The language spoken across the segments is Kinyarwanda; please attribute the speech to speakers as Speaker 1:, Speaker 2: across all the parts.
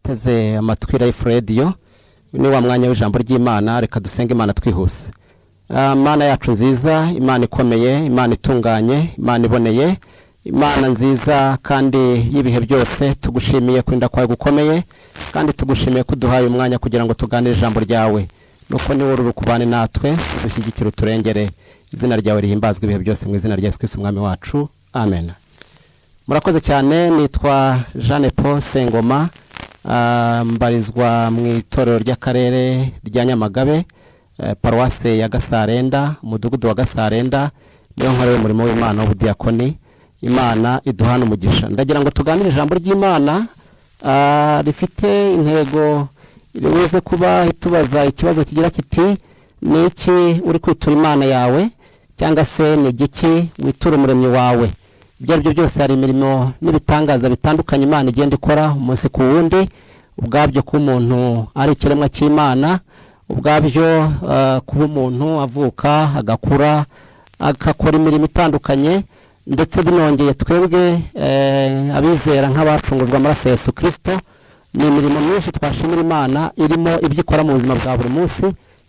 Speaker 1: teze amatwi Life Radio ni wa mwanya w'ijambo ry'Imana. Reka dusenge Imana twihuse. Mana yacu nziza, Imana ikomeye, Imana itunganye, Imana iboneye, Imana nziza kandi y'ibihe byose, tugushimiye kwinda kwawe gukomeye kandi tugushimiye kuduhaye umwanya kugira ngo tuganire ijambo ryawe. Nuko ni wowe urukubane natwe, dushyigikire uturengere. Izina ryawe rihimbazwe ibihe byose mu izina rya Yesu Kristo umwami wacu. Amen. Murakoze cyane. Nitwa Nepo Sengoma, mbarizwa mu itorero ry'akarere rya Nyamagabe, paruwase ya Gasarenda, umudugudu wa Gasarenda. Niyo nkorewe umurimo w'Imana w'ubudiyakoni. Imana iduhana umugisha. Ndagira ngo tuganire ijambo ry'Imana rifite intego iribuze kuba itubaza ikibazo kigira kiti: ni iki uri kwitura Imana yawe, cyangwa se ni igiki witura umuremyi wawe? Ibyo aribyo byose hari imirimo n'ibitangaza bitandukanye Imana igenda ikora umunsi ku wundi. Ubwabyo ko umuntu ari ikiremwa cy'Imana, ubwabyo kuba umuntu avuka agakura agakora imirimo itandukanye, ndetse binongeye twebwe abizera nk'abacungurwa amaraso ya Yesu Kristo, ni imirimo myinshi twashimira Imana irimo ibyo ikora mu buzima bwa buri munsi,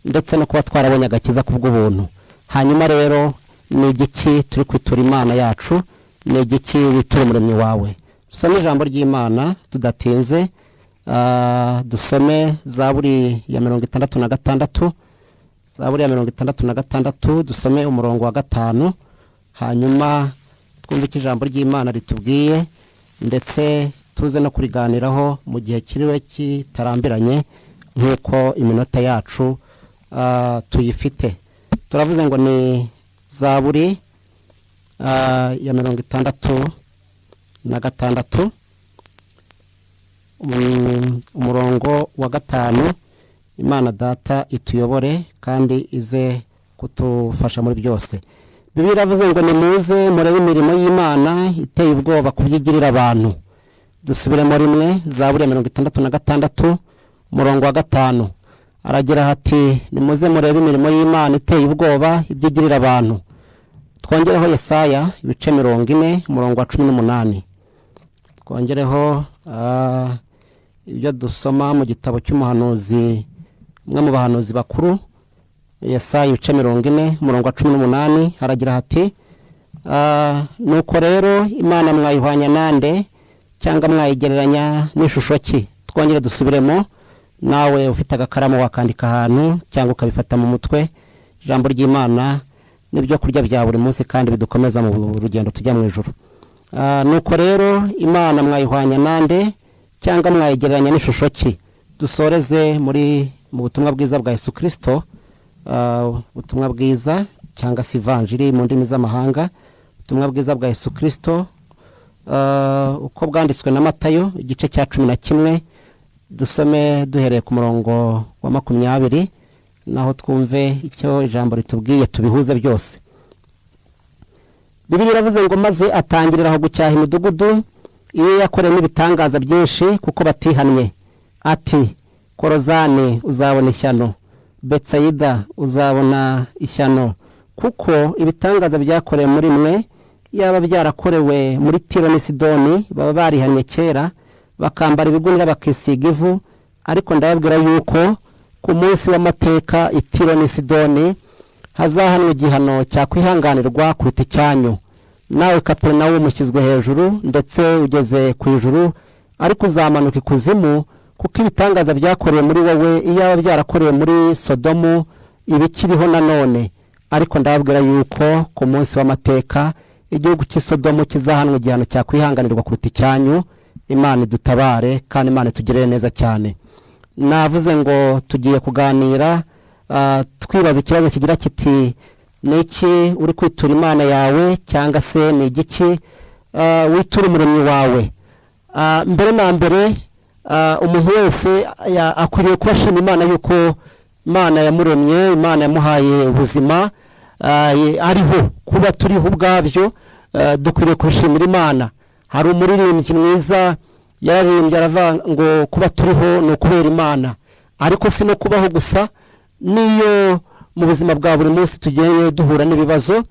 Speaker 1: ndetse no kuba twarabonye agakiza kubw'ubuntu. Hanyuma rero ni igiki turi kwitura Imana yacu, ni igiki witura umuremyi wawe? Dusome ijambo ry'Imana tudatinze. Dusome Zaburi ya 66, Zaburi ya 66, dusome umurongo wa 5, hanyuma twumve ijambo ry'Imana ritubwiye, ndetse tuze no kuriganiraho mu gihe kiriwe kitarambiranye nk'uko iminota yacu tuyifite. Turavuze ngo ni Zaburi ya 66, umurongo wa 5. Imana Data ituyobore kandi ize kutufasha muri byose. Bibiliya iravuze ngo nimuze murebe imirimo y'Imana iteye ubwoba kubyigirira abantu. Dusubiremo rimwe, Zaburi ya 66, umurongo wa 5. Aragira hati: nimuze murebe imirimo y'Imana iteye ubwoba ibyigirira abantu. Twongereho Yesaya ibice 40, umurongo wa 18. Twongereho ibyo dusoma mu gitabo cy'umuhanuzi, umwe mu bahanuzi bakuru, Yesaya ibice 40, umurongo wa 18. Haragira hati: nuko rero Imana mwayihwanya nande, cyangwa mwayigereranya n'ishusho ki? Twongere dusubiremo. Nawe ufite agakaramu wakandika ahantu cyangwa ukabifata mu mutwe. Ijambo ry'Imana nibyo kurya bya buri munsi kandi bidukomeza mu rugendo tujya mu ijuru. Nuko rero Imana mwayihwanya nande, cyangwa mwayigereranya n'ishusho ki? Dusoreze mu butumwa bwiza bwa Yesu Kristo, ubutumwa bwiza cyangwa se evanjiri mu ndimi z'amahanga, ubutumwa bwiza bwa Yesu Kristo uko bwanditswe na Matayo igice cya 11. Dusome duhereye ku murongo wa 20, naho twumve icyo ijambo ritubwiye, tubihuze byose. Bibiliya iravuze ngo maze atangirira aho gucyaha imidugudu iyo yakoreye ibitangaza byinshi kuko batihannye, ati: Korozane uzabona ishyano, Betsayida uzabona ishyano, kuko ibitangaza byakorewe muri mwe yaba byarakorewe muri Tiro ni Sidoni, baba barihannye kera bakambara ibigunira bakisiga ivu. Ariko ndababwira yuko ku munsi w'amateka i Tiro ni Sidoni hazahanwa igihano cyakwihanganirwa kuruta icyanyu. Nawe Kaperinawumu ushyizwe hejuru ndetse ugeze ku ijuru, ariko uzamanuka ikuzimu, kuko ibitangaza byakorewe muri wowe iyaba byarakorewe muri Sodomu ibikiriho nanone. Ariko ndababwira yuko ku munsi w'amateka igihugu cy'Isodomu kizahanwa igihano cyakwihanganirwa kuruta icyanyu. Imana idutabare kandi Imana itugirire neza cyane. Navuze ngo tugiye kuganira twibaza ikibazo kigira kiti: ni iki uri kwitura Imana yawe, cyangwa se ni igiki witura umuremyi wawe? Mbere na mbere umuntu wese akwiriye kubashima Imana yuko Imana yamuremye, Imana yamuhaye ubuzima, ariho kuba turiho ubwabyo. Dukwiriye kubishimira Imana. Hari umuririmbyi mwiza yaririmbye aravuga ngo kuba turiho ni ukubera Imana. Ariko si no kubaho gusa, niyo mu buzima bwa buri munsi tugiye duhura n'ibibazo,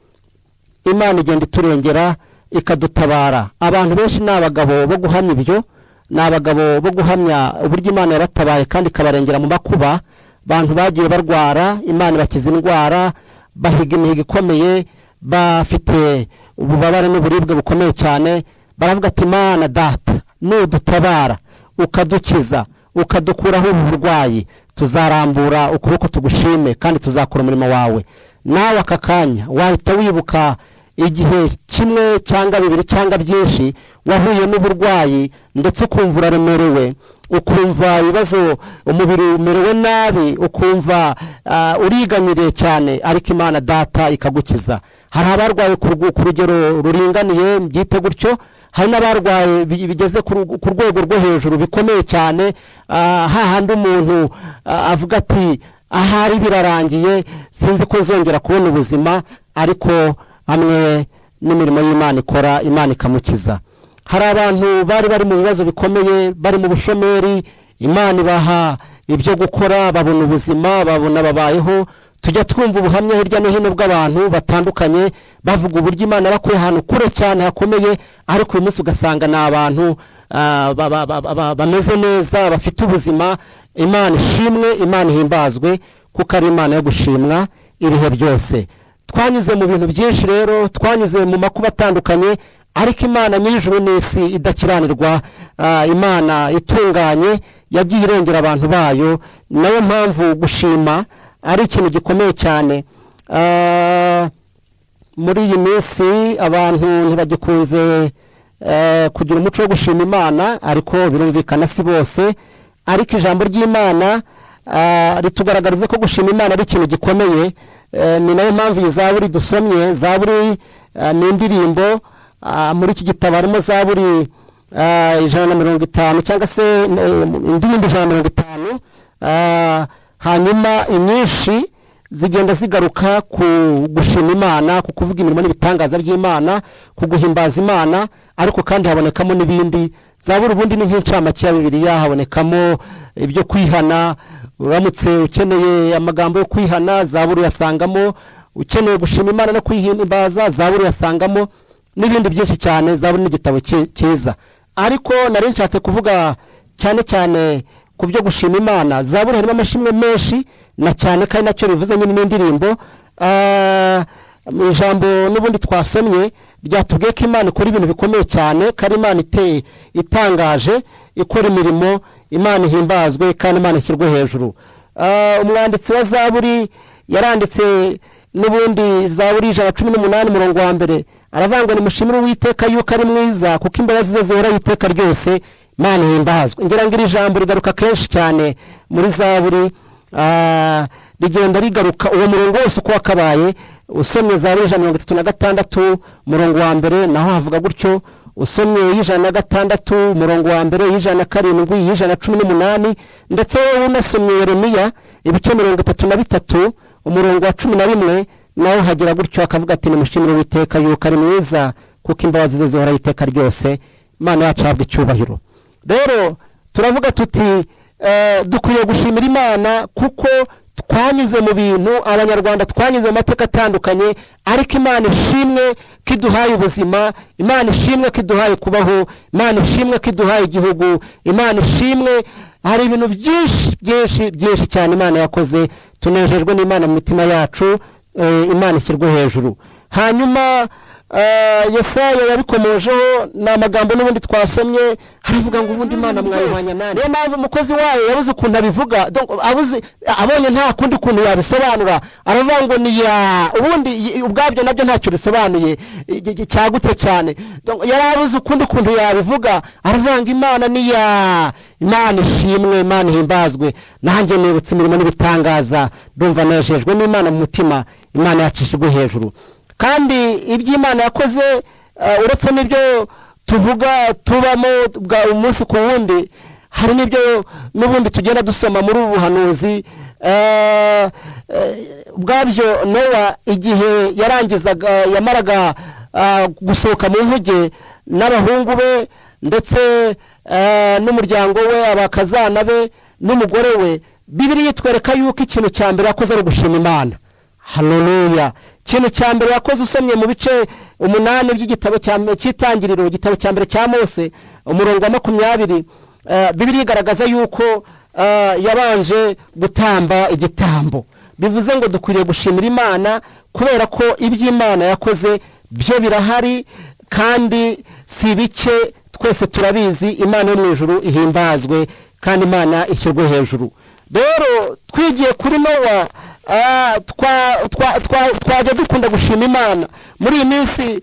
Speaker 1: Imana igenda iturengera ikadutabara. Abantu benshi n'abagabo bo guhamya ibyo, n'abagabo bo guhamya uburyo Imana yaratabaye kandi ikabarengera mu makuba. Abantu bagiye barwara, Imana bakiza indwara, bahiga imihigo ikomeye, bafite ububabare n'uburibwe bukomeye cyane. Baravuga ati Imana data, nudutabara ukadukiza ukadukuraho uburwayi, tuzarambura ukuboko tugushime kandi tuzakora umurimo wawe. Nawe aka kanya wahita wibuka igihe kimwe cyangwa bibiri cyangwa byinshi wahuye n'uburwayi ndetse ukumva uraremerewe, ukumva ibibazo, umubiri umerewe nabi, ukumva uriganyiriye cyane, ariko Imana data ikagukiza. Hari abarwaye ku rugero ruringaniye byite gutyo, hari n'abarwaye bigeze ku rwego rwo hejuru bikomeye cyane, hahandi umuntu avuga ati ahari birarangiye, sinzi ko zongera kubona ubuzima, ariko hamwe n'imirimo y'Imana ikora, Imana ikamukiza. Hari abantu bari mu bibazo bikomeye, bari mu bushomeri, Imana ibaha ibyo gukora, babona ubuzima, babona babayeho. Tujya twumva ubuhamya hirya no hino bw'abantu batandukanye bavuga uburyo Imana yakuye ahantu kure cyane hakomeye, ariko uyu munsi ugasanga ni abantu bameze neza, bafite ubuzima. Imana ishimwe, Imana ihimbazwe, kuko ari Imana yo gushimwa ibihe byose. Twanyuze mu bintu byinshi rero, twanyuze mu makuba atandukanye, ariko Imana nyir'ijuru n'isi idakiranirwa, Imana itunganye, yagiye irengera abantu bayo. Nayo mpamvu gushima ari ikintu gikomeye cyane. Muri iyi minsi abantu ntibagikunze kugira umuco wo gushima Imana, ariko birumvikana si bose. Ariko ijambo ry'Imana ritugaragariza ko gushima Imana ari ikintu gikomeye. Ni nayo mpamvu iyi Zaburi dusomye, Zaburi ni indirimbo. Muri iki gitabo harimo Zaburi 150 cyangwa se indirimbo 150, hanyuma inyinshi zigenda zigaruka ku gushima Imana, ku kuvuga imirimo n'ibitangaza by'Imana, ku guhimbaza Imana, ariko kandi habonekamo n'ibindi. Zaburi ubundi ni nk'incamake ya Bibiliya, habonekamo ibyo kwihana. Uramutse ukeneye amagambo yo kwihana, Zaburi yasangamo. Ukeneye gushima Imana no kwihimbaza, Zaburi yasangamo, n'ibindi byinshi cyane. Zaburi ni igitabo cyiza, ariko nari nshatse kuvuga cyane cyane ku byo gushima Imana. Zaburi harimo amashimwe menshi, na cyane kandi nacyo bivuze nyine n'indirimbo. Ijambo n'ubundi twasomye byatubwiye ko Imana ikora ibintu bikomeye cyane, kandi Imana itangaje, ikora imirimo, Imana ihimbazwe kandi Imana ishyirwe hejuru. Umwanditsi wa Zaburi yaranditse n'ubundi Zaburi 118 umurongo wa mbere, aravuga ngo nimushimire Uwiteka yuko ari mwiza, kuko imbabazi ze zihora iteka ryose, Imana ihimbazwe. Ngira ngo iri jambo rigaruka kenshi cyane muri Zaburi, rigenda rigaruka uwo murongo wose uko wakabaye. Usomye Zaburi 136 umurongo wa mbere, naho havuga gutyo. Usomye 106 umurongo wa mbere, 107, 118, ndetse unasomye Yeremiya ibice 33 umurongo wa 11, naho hagira gutyo akavuga ati nimushimire Uwiteka yuko ari mwiza, kuko imbabazi ze zihora iteka ryose, Imana yacu ahabwa icyubahiro. Rero turavuga tuti dukwiye gushimira Imana kuko twanyuze mu bintu, abanyarwanda twanyuze mu mateka atandukanye, ariko Imana ishimwe ko iduhaye ubuzima, Imana ishimwe ko iduhaye kubaho, Imana ishimwe ko iduhaye igihugu, Imana ishimwe. Hari ibintu byinshi cyane Imana yakoze. Tunejejwe n'Imana mu mitima yacu, Imana ishyirwe hejuru. Hanyuma Yesaya yabikomojeho n'amagambo n'ubundi twasomye, haravuga ngo ubundi Imana mwayihwanya nani. Niyo mpamvu umukozi wayo yabuze ukuntu abivuga, abonye nta kundi kuntu yabisobanura, aravuga ngo ni ya ubundi ubwabyo nabyo ntacyo bisobanuye cyagutse cyane. Yarabuze ukundi kuntu yabivuga, aravuga ngo Imana ni ya, Imana ishimwe, Imana ihimbazwe. Nanjye nibutse imirimo n'ibitangaza, ndumva nejejwe n'Imana mu mutima, Imana yacishijwe hejuru. Kandi iby'Imana yakoze, uretse n'ibyo tuvuga tubamo umunsi ku wundi, hari n'ibyo n'ubundi tugenda dusoma muri ubu buhanuzi. Ubwabyo Nowa igihe yamaraga gusohoka mu nkuge n'abahungu be ndetse n'umuryango we, abakazana be n'umugore we, Bibiliya itwereka yuko ikintu cya mbere yakoze ari gushima Imana. Haleluya. Ikintu cya mbere yakoze usomye mu bice 8 by'igitabo cy'itangiriro, igitabo cya mbere cya Mose umurongo wa 20, Bibiliya igaragaza yuko yabanje gutamba igitambo. Bivuze ngo dukwiriye gushimira Imana kubera ko iby'Imana yakoze byo birahari kandi si bike, twese turabizi. Imana yo mu ijuru ihimbazwe kandi Imana ishyirwe hejuru. Rero twigiye kuri Nowa, twajya dukunda gushima Imana. Muri iyi minsi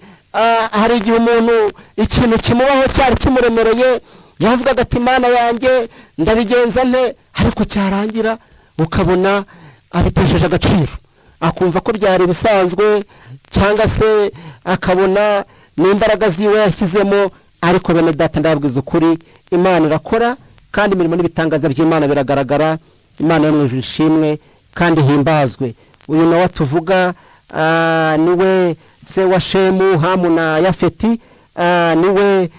Speaker 1: hari igihe umuntu ikintu kimubaho cyari kimuremereye, yavugaga ati Imana yanjye ndabigenza nte, ariko cyarangira ukabona abitesheje agaciro, akumva ko byari bisanzwe, cyangwa se akabona n'imbaraga ziwe yashyizemo. Ariko bene data ndababwiza ukuri, Imana irakora kandi imirimo n'ibitangaza by'Imana biragaragara. Imana yo mu ijuru ishimwe kandi himbazwe. Uyu Nowa tuvuga niwe se wa Shemu, Hamu na Yafeti, niwe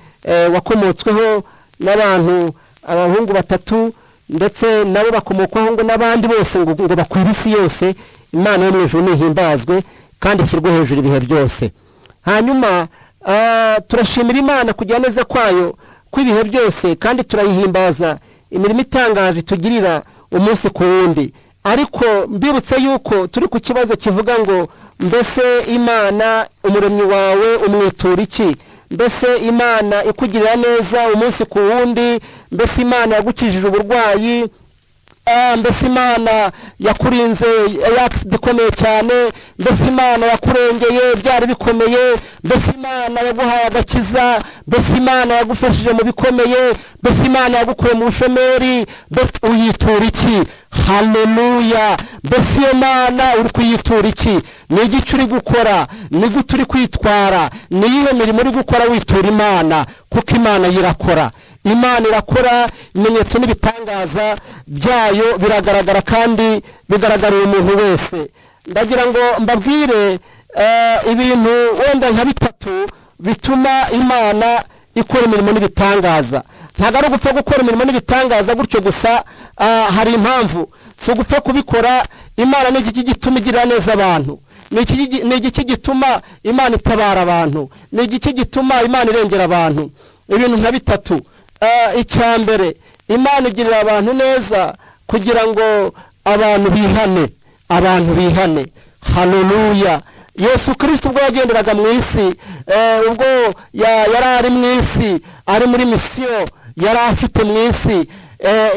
Speaker 1: wakomotsweho n'abantu abahungu batatu, ndetse nabo bakomokwaho ngo n'abandi bose ngo bakwira isi yose. Imana yo mu ijuru nihimbazwe kandi ishyirwe hejuru ibihe byose. Hanyuma turashimira Imana kugira neza kwayo kw'ibihe byose, kandi turayihimbaza imirimo itangaje tugirira umunsi ku wundi. Ariko mbibutse yuko turi ku kibazo kivuga ngo mbese Imana umuremyi wawe umwitura iki? Mbese Imana ikugirira neza umunsi ku wundi? Mbese Imana yagukijije uburwayi? Mbese Imana yakurinze accident ikomeye cyane? Mbese Imana yakurengeye byari bikomeye? Mbese Imana yaguhaye agakiza? Mbese Imana yagufashije mu bikomeye? Mbese Imana yagukuye mu bushomeri? Mbese uyitura iki? Haleluya! Mbese iyo Mana uri kuyitura iki? Ni iki uri gukora? Ni gute uri kwitwara? Ni iyihe mirimo uri gukora witura Imana? Kuko Imana irakora. Imana irakora, ibimenyetso n'ibitangaza byayo biragaragara kandi bigaragarira umuntu wese. Ndagira ngo mbabwire ibintu wenda nka bitatu bituma Imana ikora imirimo n'ibitangaza. Ntabwo ari ugupfa gukora imirimo n'ibitangaza gutyo gusa, hari impamvu. Si ugupfa kubikora. Imana ni iki gituma igirira neza abantu? Ni iki gituma Imana itabara abantu? Ni iki gituma Imana irengera abantu? Ibintu nka bitatu. Icya mbere, Imana igirira abantu neza kugira ngo abantu bihane. Haleluya! Yesu Kristo ubwo yagenderaga mu isi, ubwo yari ari mu isi, ari muri misiyo yari afite mu isi,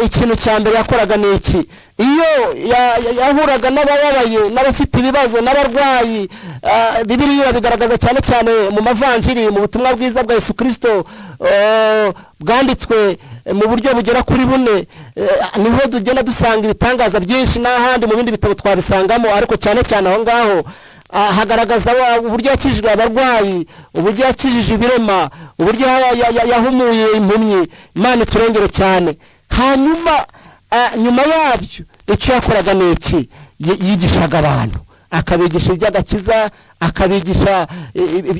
Speaker 1: ikintu cya mbere yakoraga ni iki? Iyo yahuraga n'abababaye, n'abafite ibibazo, n'abarwayi, Bibiliya bigaragaza cyane cyane mu mavanjiri, mu butumwa bwiza bwa Yesu Kristo bwanditswe mu buryo bugera kuri bune. Niho tugenda dusanga ibitangaza byinshi, n'ahandi mu bindi bitabo twabisangamo, ariko cyane cyane aho ngaho hagaragaza uburyo yakijije abarwayi, uburyo yakijije ibirema, uburyo yahumuye impumyi. Imana iturengere cyane. Hanyuma nyuma yabyo icyo yakoraga ni iki? Yigishaga abantu, akabigisha iby'agakiza, akabigisha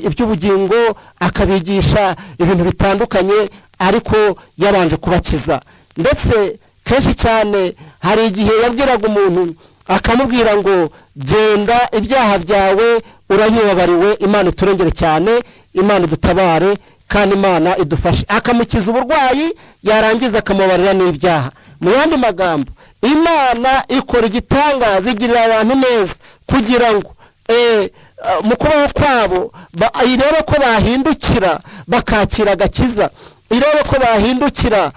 Speaker 1: iby'ubugingo, akabigisha ibintu bitandukanye, ariko yabanje kubakiza. Ndetse kenshi cyane hari igihe yabwiraga umuntu akamubwira ngo genda ibyaha byawe urabibabariwe. Imana iturengere cyane, Imana idutabare kandi Imana idufashe. Akamukiza uburwayi, yarangiza akamubarira n'ibyaha. Mu yandi magambo, Imana ikora igitangaza, igirira abantu neza kugira ngo mu kubaho kwabo irebe ko bahindukira bakakira agakiza, irebe ko bahindukira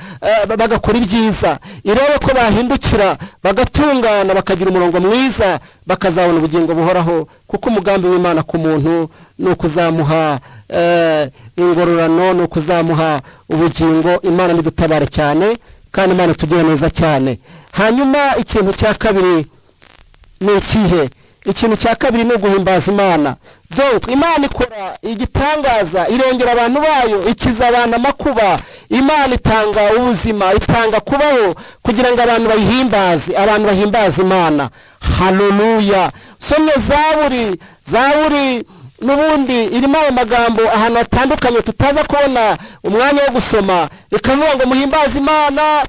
Speaker 1: bagakora ibyiza, irebe ko bahindukira bagatungana, bakagira umurongo mwiza, bakazabona ubugingo buhoraho. Kuko umugambi w'Imana ku muntu ni ukuzamuha ingororano, ni ukuzamuha ubugingo. Imana nidutabare cyane kandi Imana tugire neza cyane. Hanyuma ikintu cya kabiri ni ikihe? Ikintu cya kabiri ni uguhimbaza Imana. Donc Imana ikora igitangaza, irengera abantu bayo, ikiza abantu amakuba. Imana itanga ubuzima, itanga kubaho kugira ngo abantu bahimbaze Imana. Haleluya! Somye Zaburi n'ubundi irimo ayo magambo ahantu hatandukanye tutaza kubona umwanya wo gusoma. Ikavuga ngo muhimbaze Imana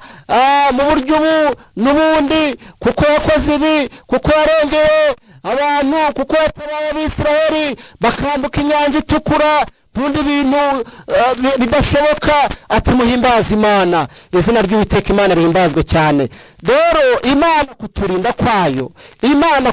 Speaker 1: mu buryo ubu n'ubundi, kuko yakoze ibi, kuko yarengeye abantu, kuko yatabaye Abisiraheli bakambuka inyanja itukura, tundi bintu bidashoboka, ati muhimbaze Imana. Izina ry'Uwiteka Imana rihimbazwe cyane. Rero Imana kuturinda kwayo, Imana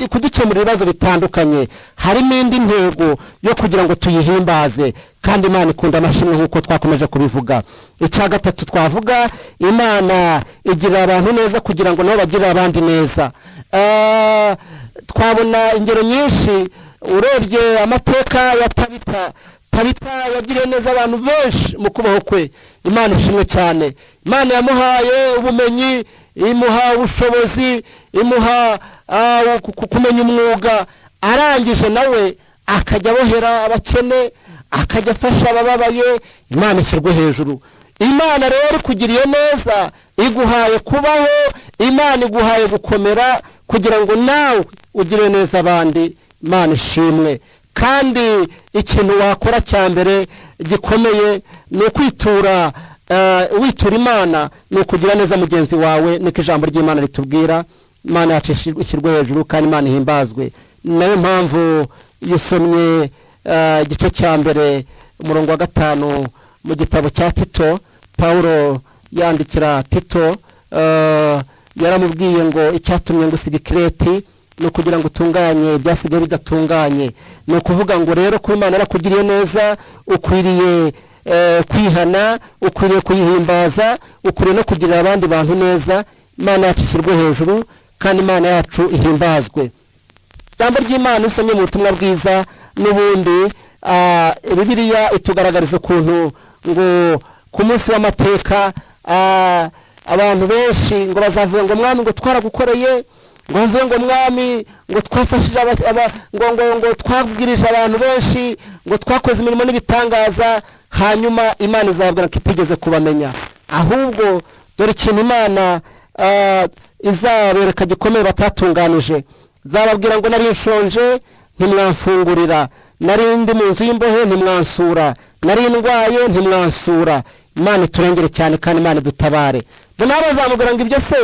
Speaker 1: kudukemura ibibazo bitandukanye, harimo indi ntego yo kugira ngo tuyihimbaze, kandi Imana ikunda amashimwe nk'uko twakomeje kubivuga. Icya gatatu twavuga, Imana igirira abantu neza kugira ngo nabo bagirire abandi neza. Twabona ingero nyinshi, urebye amateka ya Tabita yagiriye neza abantu benshi mu kubaho kwe. Imana ishimwe cyane. Imana yamuhaye ubumenyi, imuha ubushobozi, imuha kumenya umwuga, arangije nawe akajya abohera abakene, akajya afasha abababaye. Imana ishyirwe hejuru. Imana rero ikugiriye neza, iguhaye kubaho, Imana iguhaye gukomera kugira ngo nawe ugire neza abandi. Imana ishimwe. Kandi ikintu wakora cya mbere gikomeye ni ukwitura, witura Imana, ni ukugira neza mugenzi wawe, niko ijambo ry'Imana ritubwira. Imana yacu ishyirwe hejuru kandi Imana ihimbazwe. Nayo mpamvu yusomye igice cya mbere umurongo wa 5 mu gitabo cya Tito. Paulo yandikira Tito, yaramubwiye ngo icyatumye ngo usige Kireti no kugira ngo utunganye ibyasigaye bidatunganye. Ni ukuvuga ngo rero ko Imana yarakugiriye neza, ukwiriye kwihana, ukwiriye kuyihimbaza, ukwiriye no kugirira abandi bantu neza. Imana yacu ishyirwe hejuru kandi Imana yacu ihimbazwe. Ijambo ry'Imana usomye mu butumwa bwiza n'ubundi, Bibiliya itugaragariza ukuntu ngo ku munsi w'amateka abantu benshi ngo bazavuga ngo Mwami ngo twaragukoreye, ngo mvuge ngo Mwami ngo twafashije ngo twabwirije abantu benshi, ngo twakoze imirimo n'ibitangaza. Hanyuma Imana izababwira ko itigeze kubamenya. Ahubwo dore ikintu Imana izabereka gikomeye batatunganije. Zababwira ngo nari nshonje ntimwamfungurira, nari ndi mu nzu y'imbohe ntimwansura, nari ndwaye ntimwansura. Imana iturengere cyane kandi Imana idutabare. Nabo bazamubwira ngo ibyo se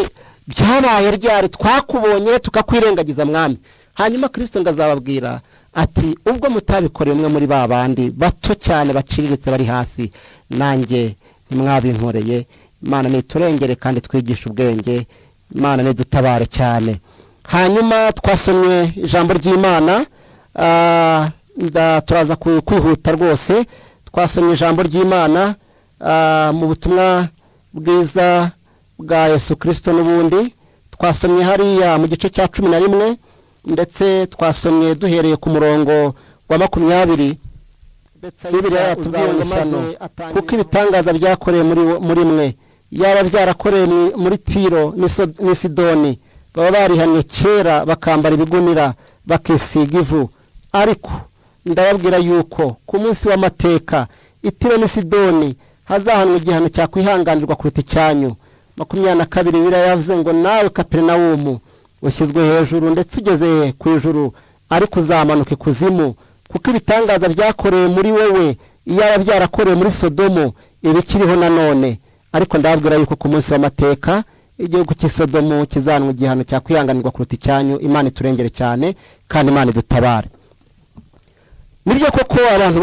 Speaker 1: byabaye ryari? Twakubonye tukakwirengagiza Mwami. Hanyuma Kristo ngazababwira ati ubwo mutabikoreye umwe muri ba bandi bato cyane baciriritse bari hasi, nanjye ntimwabinkoreye. Imana niturengere kandi twigisha ubwenge. Imana nidutabare cyane. Hanyuma twasomye ijambo ry'Imana, turaza kwihuta rwose. Twasomye ijambo ry'Imana mu butumwa bwiza bwa Yesu Kristo n'ubundi. Twasomye hariya mu gice cya 11, ndetse twasomye duhereye ku murongo wa 20. Ndetse Bibiliya yatubwiye ngo maze kuko ibitangaza byakoreye muri mwe, yaba byarakoreye muri Tiro ni Sidoni, baba barihanye kera bakambara ibigunira bakisiga ivu. Ariko ndababwira yuko ku munsi w'amateka i Tiro ni Sidoni hazahanwa igihano cyakwihanganirwa kuruta icyanyu. 22 Bibiliya yavuze ngo nawe Kaperinawumu ushyizwe hejuru ndetse ugeze ku ijuru, ariko uzamanuka ikuzimu, kuko ibitangaza byakoreye muri wewe iyaba byarakoreye muri Sodomu ibikiriho nanone. Ariko ndababwira yuko ku munsi w'amateka igihugu cy'Isodomu kizanwa igihano cyakwihanganirwa kuruta icyanyu. Imana iturengere cyane kandi Imana idutabare. Nibyo koko abantu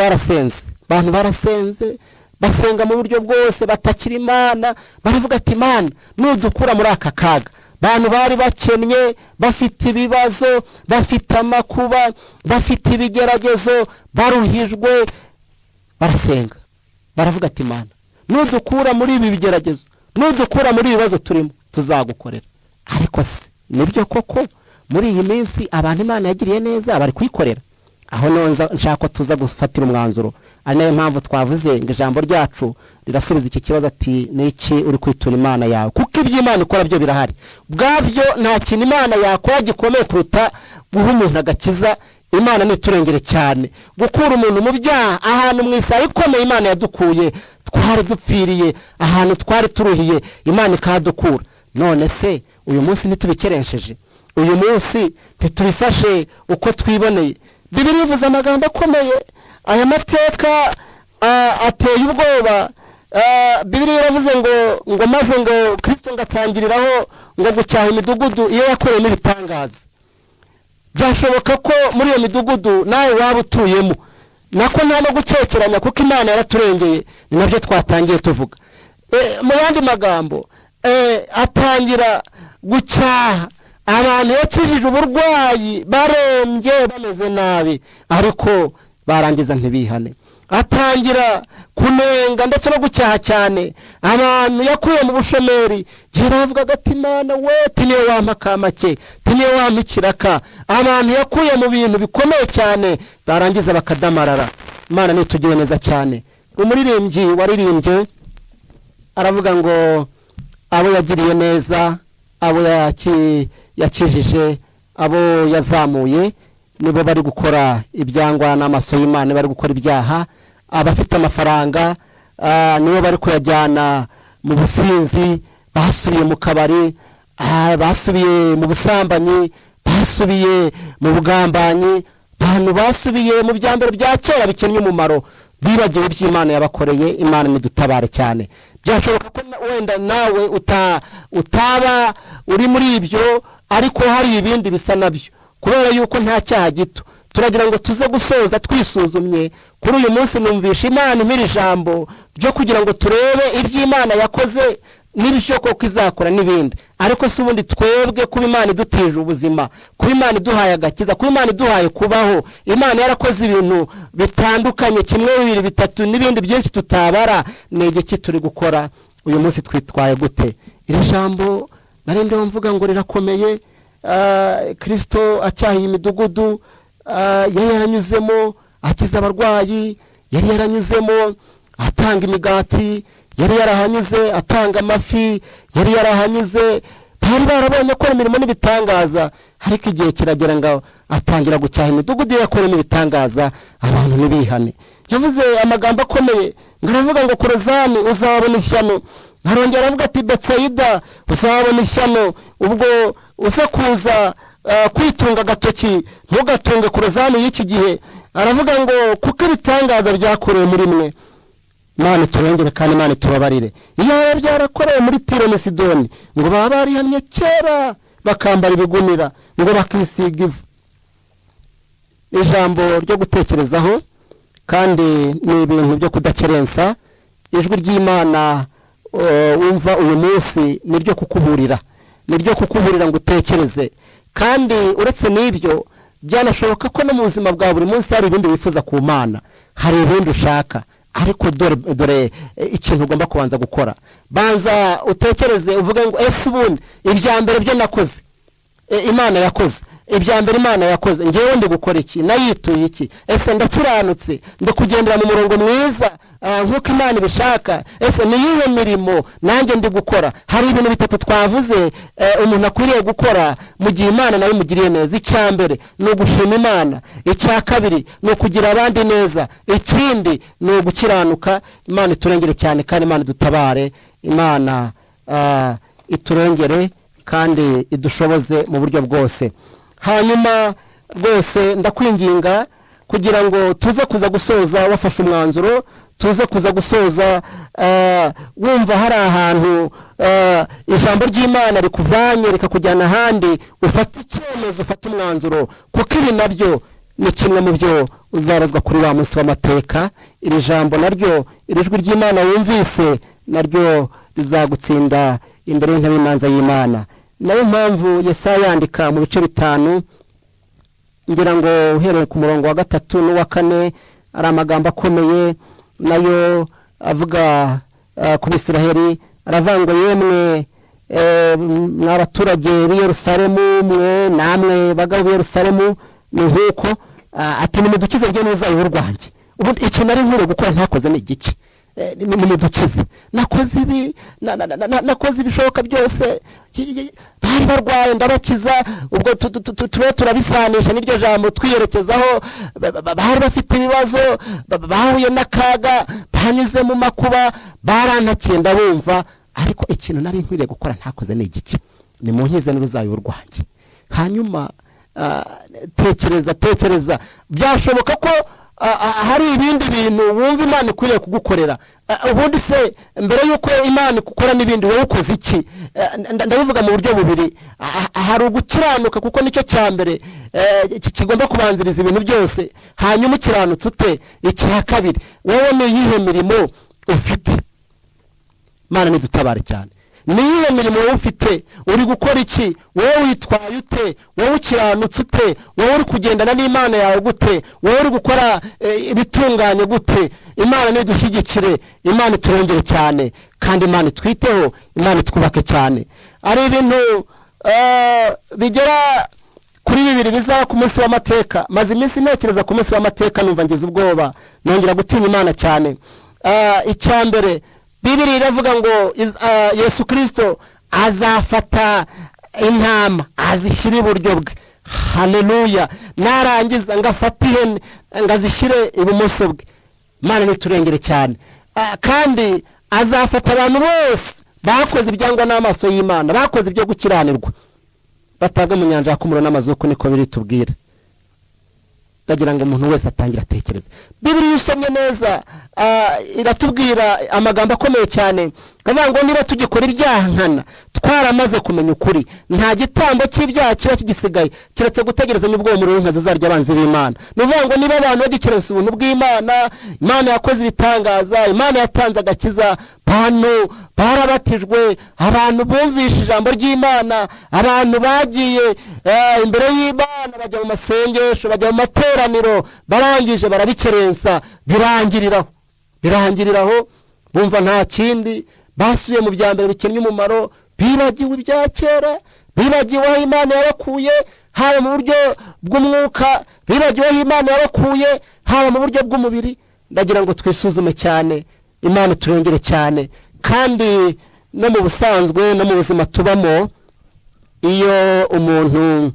Speaker 1: barasenze, basenga mu buryo bwose, batakira Imana, baravuga ati Imana nudukura muri aka kaga. Abantu bari bakennye, bafite ibibazo, bafite amakuba, bafite ibigeragezo, baruhijwe, barasenga, baravuga ati Imana nudukura muri ibi bigeragezo, nudukura muri ibibazo turimo, tuzagukorera. Ariko se nibyo koko muri iyi minsi abantu Imana yagiriye neza bari kuyikorera? Aho nshaka tuza gufatira umwanzuro. Ari nayo mpamvu twavuze ngo ijambo ryacu rirasubiza iki kibazo ati niki uri kwitura Imana yawe, kuko iby'Imana ikora byo birahari. Bwabyo nta kintu Imana yakora gikomeye kuruta guha umuntu agakiza. Imana niturengere cyane. Gukura umuntu mu byaha ahantu mu isaha ikomeye Imana yadukuye, twari dupfiriye, ahantu twari turuhiye, Imana ikadukura. None se uyu munsi ntitubikeresheje? Uyu munsi ntitubifashe uko twiboneye? Bibiliya ivuze amagambo akomeye. Aya mateka ateye ubwoba. Bibiliya iravuze ngo maze ngo Kristo ngatangiriraho ngo gucyaha imidugudu iyo yakoreye ibitangaza. Byashoboka ko muri iyo midugudu nawe waba utuyemo, nako nta no gucekeranya kuko Imana yaraturengeye. Ni nabyo twatangiye tuvuga. Mu yandi magambo atangira gucyaha abantu yakijije uburwayi barembye bameze nabi, ariko barangiza ntibihane. Atangira kunenga ndetse no gucyaha cyane abantu yakuye mu bushomeri. Yaravugaga ati Imana we, tiniye wampa kamake, tiniye wampa ikiraka. Abantu yakuye mu bintu bikomeye cyane barangiza bakadamarara. Imana nitugire neza cyane. Umuririmbyi waririmbye aravuga ngo abo yagiriye neza, abo yakijije, abo yazamuye nibo bari gukora ibyangwa n'amaso y'Imana, bari gukora ibyaha. Abafite amafaranga nibo bari kuyajyana mu businzi, basubiye mu kabari, basubiye mu busambanyi, basubiye mu bugambanyi, abantu basubiye mu byambere bya kera bikennye umumaro, bibagiwe iby'Imana yabakoreye. Imana nidutabare cyane. Byashoboka ko wenda nawe utaba uri muri ibyo, ariko hari ibindi bisa nabyo, kubera yuko nta cyaha gito. Turagira ngo tuze gusoza twisuzumye. Kuri uyu munsi numvisha Imana impira ijambo byo kugira ngo turebe iby'Imana yakoze n'ibyo koko izakora n'ibindi. Ariko si ubundi twebwe kuba Imana idutije ubuzima, kuba Imana iduhaye agakiza, kuba Imana iduhaye kubaho. Imana yarakoze ibintu bitandukanye, kimwe, bibiri, bitatu n'ibindi byinshi tutabara. Ni iki turi gukora uyu munsi? Twitwaye gute? Iri jambo narinde mvuga ngo rirakomeye. Kristo acyahiye imidugudu, yari yaranyuzemo akiza abarwayi, yari yaranyuzemo atanga imigati, yari yarahanyuze atanga amafi, yari yarahanyuze. Bari barabonye ko imirimo n'ibitangaza, ariko igihe kiragera ngo atangira gucyaha imidugudu yakoremo ibitangaza, abantu ntibihane. Yavuze amagambo akomeye, ngaravuga ngo Korozani uzabona ishyano. Nkarongera avuga ati Betsayida uzabona ishyano, ubwo uze kuza kwitunga agatoki ntugatunge Korozani y'iki gihe. Aravuga ngo kuko ibitangaza byakorewe muri mwe. Imana turengere kandi Imana tubabarire. Iyo byarakorewe muri Tiro na Sidoni, ngo baba barihannye kera bakambara ibigunira, ngo bakisiga ivu. Ijambo ryo gutekerezaho kandi ni ibintu byo kudakerensa. Ijwi ry'Imana wumva uyu munsi niryo kukuburira, niryo kukuburira ngo utekereze. Kandi uretse n'ibyo, byanashoboka ko no mu buzima bwa buri munsi hari ibindi wifuza ku Mana, hari ibindi ushaka. Ariko dore ikintu ugomba kubanza gukora. Banza utekereze, uvuge ngo ese ubundi ibya mbere byo nakoze Imana yakoze, ibya mbere Imana yakoze, ngewe ndi gukora iki? Nayituye iki? Ese ndakiranutse? Ndi kugendera mu murongo mwiza nk'uko Imana ibishaka? Ese ni iyihe mirimo nanjye ndi gukora? Hari ibintu bitatu twavuze umuntu akwiriye gukora mu gihe Imana nayo imugiriye neza. Icya mbere ni ugushima Imana, icya kabiri ni ukugira abandi neza, ikindi ni ugukiranuka. Imana iturengere cyane kandi Imana dutabare. Imana iturengere kandi idushoboze mu buryo bwose. Hanyuma rwose ndakwinginga kugira ngo tuze kuza gusoza wafashe umwanzuro, tuze kuza gusoza wumva hari ahantu ijambo ry'Imana rikuvanye rikakujyana ahandi, ufata icyemezo, ufata umwanzuro, kuko ibi nabyo ni kimwe mu byo uzabazwa kuri wa munsi w'amateka. Iri jambo naryo, iri jwi ry'Imana wumvise naryo rizagutsinda imbere y'intebe y'imanza y'Imana. Nayo mpamvu Yesaya yandika mu bice 5, ngira ngo uhereye ku murongo wa 3 n'uwa 4 ari amagambo akomeye, nayo avuga ku Bisiraheli. Aravuga ngo yemwe mw'abaturage b'i Yerusalemu, mwe namwe bagabo b'i Yerusalemu, ni nk'uko ati nimudukize ryo n'uruzabibu rwanjye. Ubundi iki nari nkwiye gukora ntakoze ni igiki? Nimudukize. Nakoze ibi, nakoze ibishoboka byose, bari barwaye ndabakiza. Ubwo turabisanisha n'iryo jambo twiyerekezaho. Bari bafite ibibazo, bahuye n'akaga, banyuze mu makuba, barantakiye ndabumva, ariko ikintu nari nkwiriye gukora ntakoze ni igiki? Nimunkize n'uruzabibu rwanjye. Hanyuma tekereza, byashoboka ko hari ibindi bintu wumva Imana ikwiriye kugukorera, ubundi se mbere yuko Imana ikukora n'ibindi wowe ukoze iki? Ndabivuga mu buryo bubiri. Hari ugukiranuka kuko nicyo cya mbere kigomba kubanziriza ibintu byose, hanyuma ukiranutse ute? Icya kabiri, wowe ni iyihe mirimo ufite? Imana nidutabare cyane. Ni iyihe mirimo wowe ufite? Uri gukora iki? Wowe witwaye ute? Wowe ukiranutse ute? Wowe uri kugendana n'Imana yawe gute? Wowe uri gukora ibitunganye gute? Imana nidushyigikire, Imana iturengere cyane, kandi Imana itwiteho, Imana itwubake cyane. Ari ibintu bigera kuri 2 bizaba ku munsi w'amateka. Maze iminsi ntekereza ku munsi w'amateka, numva ngize ubwoba, nongera gutinya Imana cyane. Icya mbere, Bibiliya iravuga ngo Yesu Kristo azafata intama azishyire iburyo bwe. Haleluya. Narangiza ngafata ihene ngazishyire ibumoso bwe. Imana niturengere cyane. Kandi azafata abantu bose bakoze ibyangwa n'amaso y'Imana, bakoze ibyo gukiranirwa, batabwe mu nyanja y'akumuro n'amazuku, niko biri tubwira. Ndagira ngo umuntu wese atangira atekereza. Bibiliya usomye neza iratubwira amagambo akomeye cyane, kavuga ngo niba tugikora ibyaha nkana twaramaze kumenya ukuri, nta gitambo cy'ibyaha kiba kigisigaye kiretse gutegereza n'ubwo umuriro w'inkazi uzarya abanzi b'Imana. Nuvuga ngo niba abantu bagikerensa ubuntu bw'Imana, Imana yakoze ibitangaza, Imana yatanze agakiza, abantu barabatijwe, abantu bumvishe ijambo ry'Imana, abantu bagiye imbere y'Imana, bajya mu masengesho, bajya mu materaniro, barangije barabikerensa, birangiriraho bumva nta kindi, basubiye mu byambere bikennye umumaro, bibagiwe ibya kera, bibagiwe aho Imana yabakuye haba mu buryo bw'umwuka, bibagiwe aho Imana yabakuye haba mu buryo bw'umubiri. Ndagira ngo twisuzume cyane, Imana turengere cyane. Kandi no mu busanzwe no mu buzima tubamo, iyo umuntu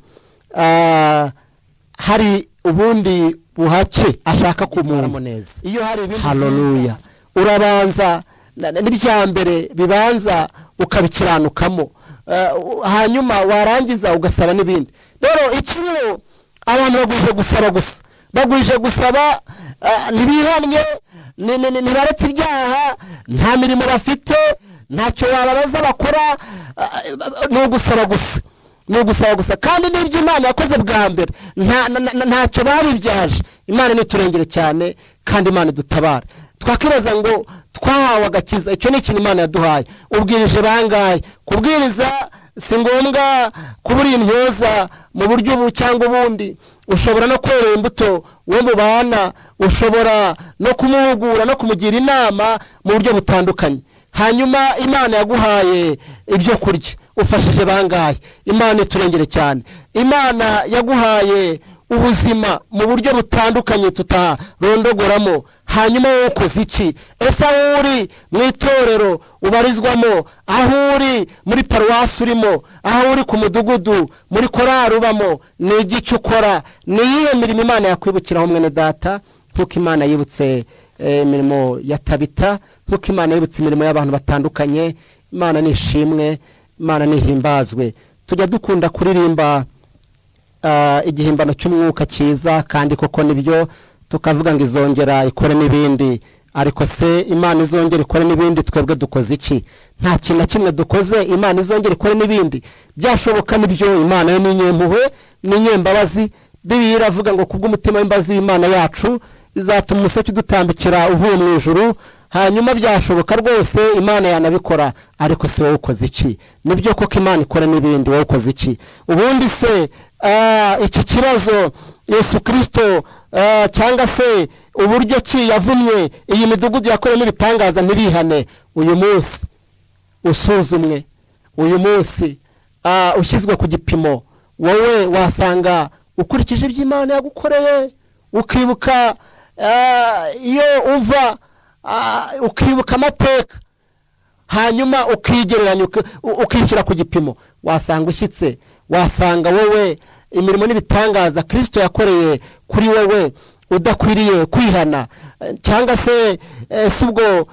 Speaker 1: hari ubundi buhake ashaka kumuramo neza, iyo hari ibindi, haleluya, urabanza n'ibyambere bibanza ukabikiranukamo, hanyuma warangiza ugasaba n'ibindi. Rero ikiyo abantu bagwije gusaba, ntibihannye, ntibaretse ibyaha, nta mirimo bafite, ntacyo wababaza bakora, ni ugusaba gusa, kandi n'ibyo Imana yakoze bwa mbere ntacyo babibyaje. Imana niturengere cyane, kandi Imana idutabare. Twakibaza ngo twahawe agakiza, icyo ni ikintu Imana yaduhaye. Ubwirije bangahe? Kubwiriza si ngombwa kubura intyoza mu buryo ubu cyangwa ubundi. Ushobora no kwera imbuto wo mu bana, ushobora no kumuhugura no kumugira inama mu buryo butandukanye. Hanyuma Imana yaguhaye ibyo kurya, ufashije bangahe? Imana iturengere cyane. Imana yaguhaye ubuzima mu buryo butandukanye tutarondogoramo. Hanyuma wowe ukoze iki? Ese aho uri mu itorero ubarizwamo, aho uri muri paruwasi urimo, aho uri ku mudugudu, muri korari ubamo, ni igice ukora? Ni iyihe mirimo Imana yakwibukiraho mwene data? Nk'uko Imana yibutse imirimo ya Tabita, nk'uko Imana yibutse imirimo y'abantu batandukanye. Imana nishimwe, Imana nihimbazwe. Tujya dukunda kuririmba igihimbano cy'umwuka cyiza, kandi koko nibyo, tukavuga ngo izongera ikore n'ibindi. Ariko se Imana izongera ikore n'ibindi, twebwe dukoze iki? Nta kintu na kimwe dukoze Imana izongera ikore n'ibindi. Byashoboka nibyo, Imana yo ni inyempuhwe, ni inyembabazi. Bibiliya iravuga ngo kubw'umutima w'imbabazi w'Imana yacu izatuma umuseke udutambikira uvuye mu ijuru. Hanyuma byashoboka rwose Imana yanabikora. Ariko se wowe ukoze iki? Nibyo koko Imana ikora n'ibindi, wowe ukoze iki? Ubundi se iki kibazo Yesu Kristo cyangwa se uburyo ki yavumye iyi midugudu yakoreye n'ibitangaza ntibihane, uyu munsi usuzumwe, uyu munsi ushyizwe ku gipimo, wowe wasanga ukurikije iby'Imana yagukoreye, ukibuka iyo uva, ukibuka amateka, hanyuma ukigereranya, ukishyira ku gipimo, wasanga ushyitse, wasanga wowe imirimo n'ibitangaza Kristo yakoreye kuri wowe udakwiriye kwihana. Cyangwa se ubwo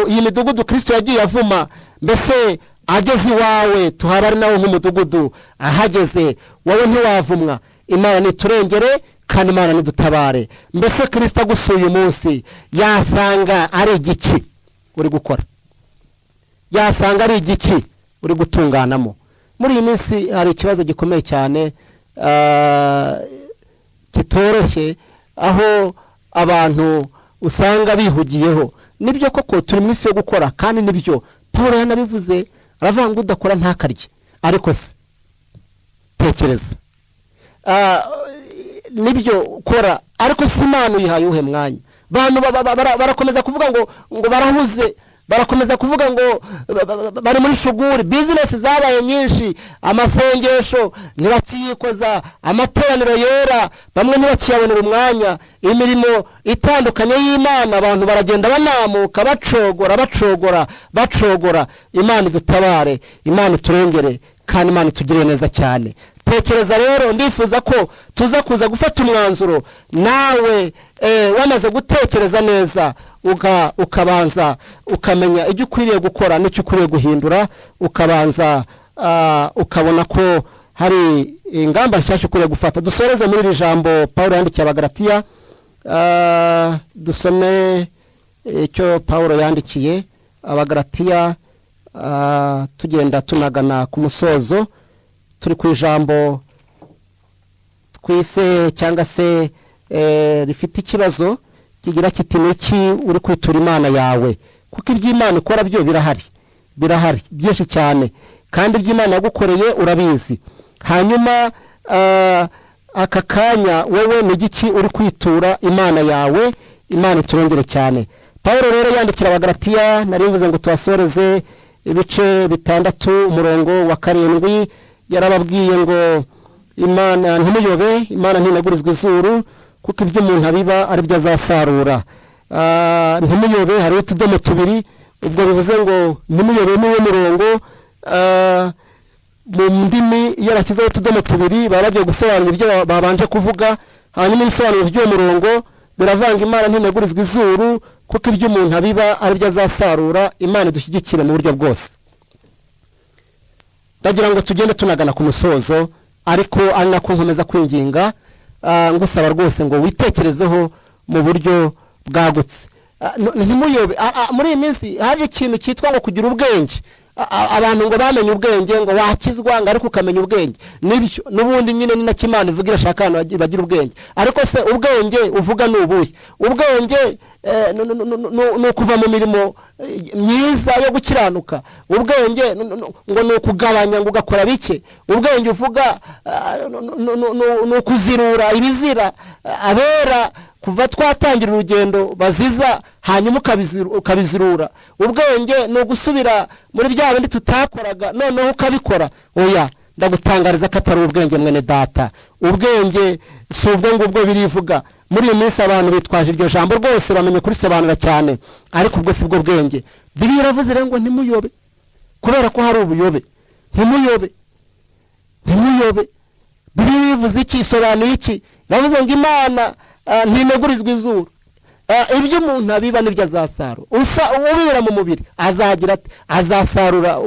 Speaker 1: iyi midugudu Kristo yagiye avuma, mbese ageze iwawe tuhaba ari nawe nk'umudugudu ahageze, wowe ntiwavumwa. Imana niturengere, kandi Imana nidutabare. Mbese Kristo agusuye umunsi yasanga ari igiki uri gukora, yasanga ari igiki uri gutunganamo. Muri iyi minsi hari ikibazo gikomeye cyane kitoroshye, aho abantu usanga bihugiyeho. Nibyo koko turi mu isi yo gukora, kandi nibyo Pawulo yanabivuze, aravuga ngo udakora ntakarye. Ariko se tekereza, nibyo ukora, ariko si Imana uyihaye uhe mwanya? Abantu barakomeza kuvuga ngo barahuze, barakomeza kuvuga ngo bari muri shuguri, business zabaye nyinshi, amasengesho ntibakiyikoza, amateraniro yera bamwe ntibakiyabonera umwanya, imirimo itandukanye y'Imana abantu baragenda banamuka bacogora. Imana idutabare, Imana iturengere, kandi Imana itugirire neza cyane. Tekereza rero, ndifuza ko tuza kuza gufata umwanzuro nawe wamaze gutekereza neza, ukabanza ukamenya icyo ukwiriye gukora n'icyo ukwiriye guhindura, ukabanza ukabona ko hari ingamba nshyashya ukwiriye gufata. Dusoreze muri iri jambo Pawulo yandikiye Abagalatiya, dusome icyo Pawulo yandikiye Abagalatiya, tugenda tunagana ku musozo. Turi ku ijambo twise cyangwa se rifite ikibazo kigira kiti niki uri kwitura Imana yawe, kuko iby'Imana ikora byo birahari byinshi cyane, kandi iby'Imana yagukoreye urabizi. Hanyuma aka kanya wowe ni igiki uri kwitura Imana yawe? Imana iturengere cyane. Pawulo rero yandikira Abagalatiya, nari mvuze ngo tubasoreze ibice 6 umurongo wa 7, yarababwiye ngo Imana ntimuyobe, Imana ntinagurizwa izuru, kuko ibyo umuntu abiba ari byo azasarura. Ntimuyobe, hari utudomo 2, ubwo bivuze ngo ntimuyobe niwo murongo mu ndimi yarashyizeho utudomo 2, baba bagiye gusobanura ibyo babanje kuvuga. Hanyuma ibisobanuro by'uwo murongo biravanga Imana ntinagurizwa izuru, kuko ibyo umuntu abiba ari byo azasarura. Imana idushyigikire mu buryo bwose. Ndagira ngo tugende tunagana ku musozo, ariko ari nako nkomeza kwinginga, ngusaba rwose ngo witekerezeho mu buryo bwagutse. Ntimuyobe, muri iyi minsi haje ikintu cyitwa ngo kugira ubwenge. Abantu ngo bamenye ubwenge, ngo wakizwa, ngo ariko ukamenya ubwenge. Nibyo n'ubundi nyine ni nacyo Imana ivugira, shaka abantu bagira ubwenge. Ariko se ubwenge uvuga ni ubuhe? Ubwenge no kuva mu mirimo myiza yo gukiranuka. Ubwenge ngo ni ukugabanya, ngo ugakora bike. Ubwenge uvuga no kuzirura ibizira, abera kuva twatangira urugendo baziza, hanyuma ukabizirura. Ubwenge no gusubira muri bya bindi tutakoraga noneho ukabikora. Oya, ndagutangariza ko atari ubwenge mwene data. Ubwenge si ubwo ngubwo birivuga. Muri iyi minsi abantu bitwaje iryo jambo rwose, bamenye kurisobanura cyane, ariko ubwo si bwo bwenge. Bibiliya iravuze rero ngo ntimuyobe, kubera ko hari ubuyobe. Ntimuyobe. Bibiliya ivuze iki? Isobanuye iki? Yavuze ngo Imana ntinagurizwa izuru, ibyo umuntu abiba nibyo azasarura. Ubibira mu mubiri azagira ati, azasarura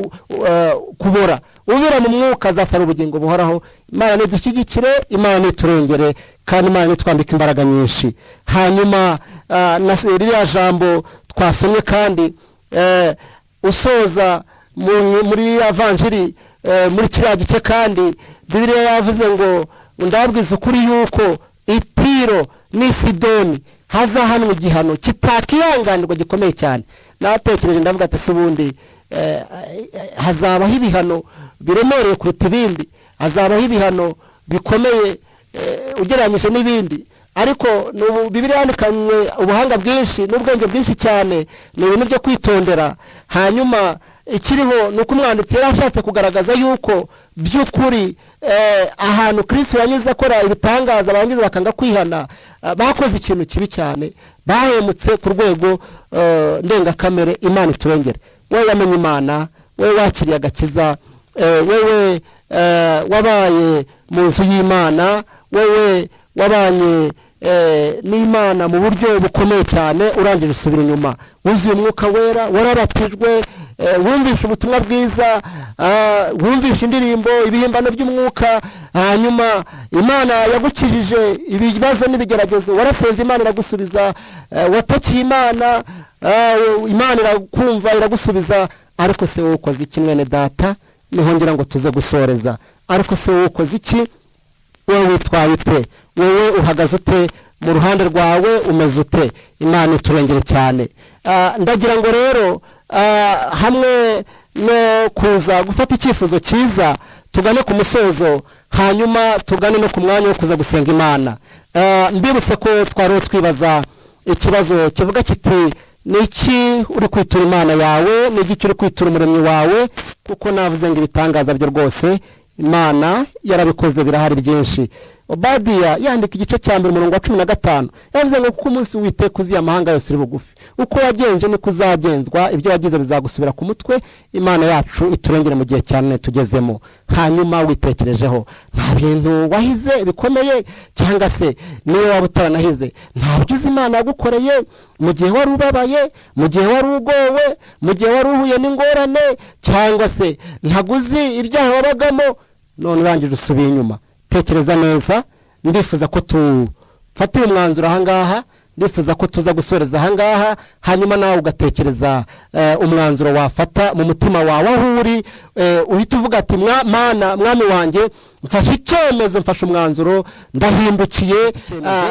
Speaker 1: kubora. Ubira mu mwuka azasarura ubugingo buhoraho. Imana nidushyigikire, Imana niturengere, kandi Imana nitwambika imbaraga nyinshi. Hanyuma ririya jambo twasomye kandi usoza muri evanjiri, muri kiriya gice, kandi Bibiliya yavuze ngo ndababwiza ukuri yuko Itiro ni Sidoni hazahanwa igihano kitakihanganirwa gikomeye cyane. Natekereje ndavuga ati se ubundi hazabaho ibihano biremereye kuruta ibindi, hazabaho ibihano bikomeye ugereranyije n'ibindi. Ariko Bibiliya yandikanywe ubuhanga bwinshi n'ubwenge bwinshi cyane, ni ibintu byo kwitondera. Hanyuma ikiriho ni uko umwanditsi yari ashatse kugaragaza yuko by'ukuri ahantu Kristo yanyuze akora ibitangaza, abangiza bakanga kwihana, bakoze ikintu kibi cyane, bahemutse ku rwego ndengakamere. Imana iturengere. Wowe wamenye Imana, wowe wakiriye agakiza, wowe wabaye mu nzu y'Imana, wowe wabanye n'Imana mu buryo bukomeye cyane urangije usubira inyuma wuzuye umwuka wera warabatijwe wumvisha ubutumwa bwiza wumvisha indirimbo ibihimbano by'umwuka hanyuma Imana yagukijije ibibazo n'ibigeragezo warasenze Imana iragusubiza watakiye Imana Imana irakumva iragusubiza ariko se wowe ukoze iki mwene data niho ngira ngo tuze gusoreza ariko se wowe ukoze iki wowe witwaye ute wowe uhagaze ute mu ruhande rwawe umeze ute Imana iturengere cyane ndagira ngo rero hamwe no kuza gufata icyifuzo cyiza tugane ku musozo hanyuma tugane no ku mwanya wo kuza gusenga Imana mbibutse ko twari twibaza ikibazo kivuga kiti niki uri kwitura Imana yawe niki uri kwitura umuremyi wawe kuko navuze ngo ibitangaza byo rwose Imana yarabikoze birahari byinshi Obadiya yandika igice cya mbere umurongo wa 15 yavuze ngo kuko umunsi w'Uwiteka uziye amahanga yose uri bugufi uko wagenje niko uzagenzwa ibyo wagize bizagusubira ku mutwe Imana yacu iturengere mu gihe cyane tugezemo hanyuma witekerejeho nta bintu wahize bikomeye cyangwa se niyo waba utaranahize ntabyo uzi Imana yagukoreye mu gihe wari ubabaye mu gihe wari ugowe mu gihe wari uhuye n'ingorane cyangwa se ntaguzi ibyaha wabagamo none urangije usubiye inyuma tekereza neza ndifuza ko tufatira umwanzuro ahangaha ndifuza ko tuza gusoreza ahangaha hanyuma nawe ugatekereza umwanzuro wafata mu mutima wawe aho uri uhita uvuga ati Mana mwami wanjye mfashe icyemezo mfashe umwanzuro ndahindukiye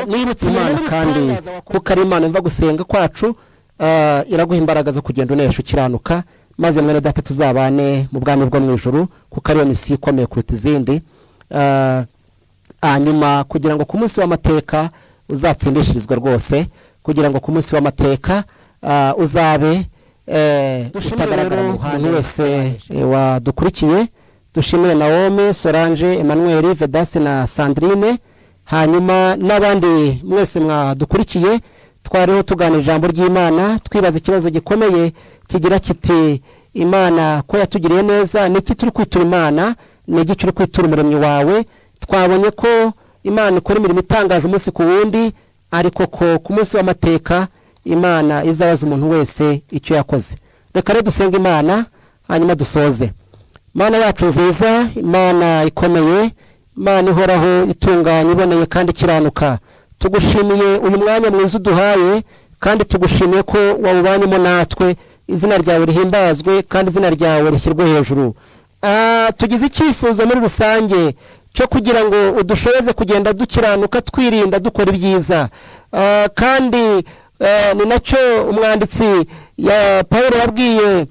Speaker 1: nibutse Imana kandi kuko ari Imana mva gusenga kwacu iraguha imbaraga zo kugenda unesha ukiranuka maze mwene data tuzabane mu bwami bwo mu ijuru kuko ariyo misiyo ikomeye kuruta izindi hanyuma kugira ngo ku munsi w'amateka uzatsindishirizwa rwose kugira ngo ku munsi w'amateka uzabe utagaragara mu ruhande wese wadukurikiye dushimire Naomi Solange Emmanuel Vedaste na Sandrine hanyuma n'abandi mwese mwadukurikiye twariho tugana ijambo ry'Imana twibaza ikibazo gikomeye kigira kiti Imana ko yatugiriye neza niki turi kwitura Imana niki turi kwitura umuremyi wawe twabonye ko Imana ikora imirimo itangaje umunsi ku wundi ariko ko ku munsi w'amateka Imana izabaza umuntu wese icyo yakoze reka rero dusenga Imana hanyuma dusoze Imana yacu nziza Imana ikomeye Imana ihoraho itunganye iboneye kandi ikiranuka tugushimiye uyu mwanya mwiza uduhaye kandi tugushimiye ko wabubanyemo natwe izina ryawe rihimbazwe kandi izina ryawe rishyirwe hejuru tugize icyifuzo muri rusange cyo kugira ngo udushoboze kugenda dukiranuka twirinda dukora ibyiza kandi ni nacyo umwanditsi ya Paulo yabwiye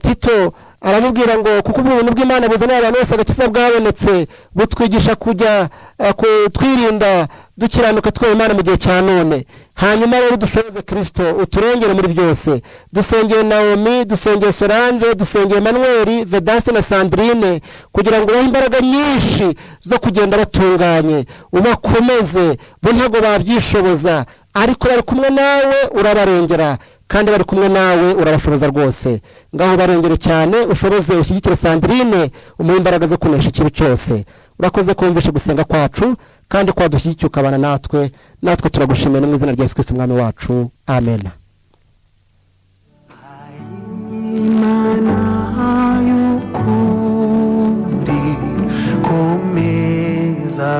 Speaker 1: Tito aramubwira ngo kuko ubuntu bw'Imana buzanira abantu bose agakiza bwabonetse butwigisha kujya twirinda dukiranuka twe Imana mu gihe cya none hanyuma rero dushoboze Kristo uturengere muri byose dusengeye Naomi dusengeye Solange dusengeye Emmanuel Vedaste na Sandrine kugira ngo bahe imbaraga nyinshi zo kugenda batunganye ubakomeze bo ntago babyishoboza ariko bari kumwe nawe urabarengera kandi bari kumwe nawe urabashoboza rwose ngaho barengere cyane ushoboze ushyigikire Sandrine umuhe imbaraga zo kunesha ikibi cyose urakoze kumvisha gusenga kwacu kandi kwa dushyigikiye ukabana natwe turagushimira mu izina rya Yesu Kristo umwami wacu amen
Speaker 2: Imana y'ukuri komeza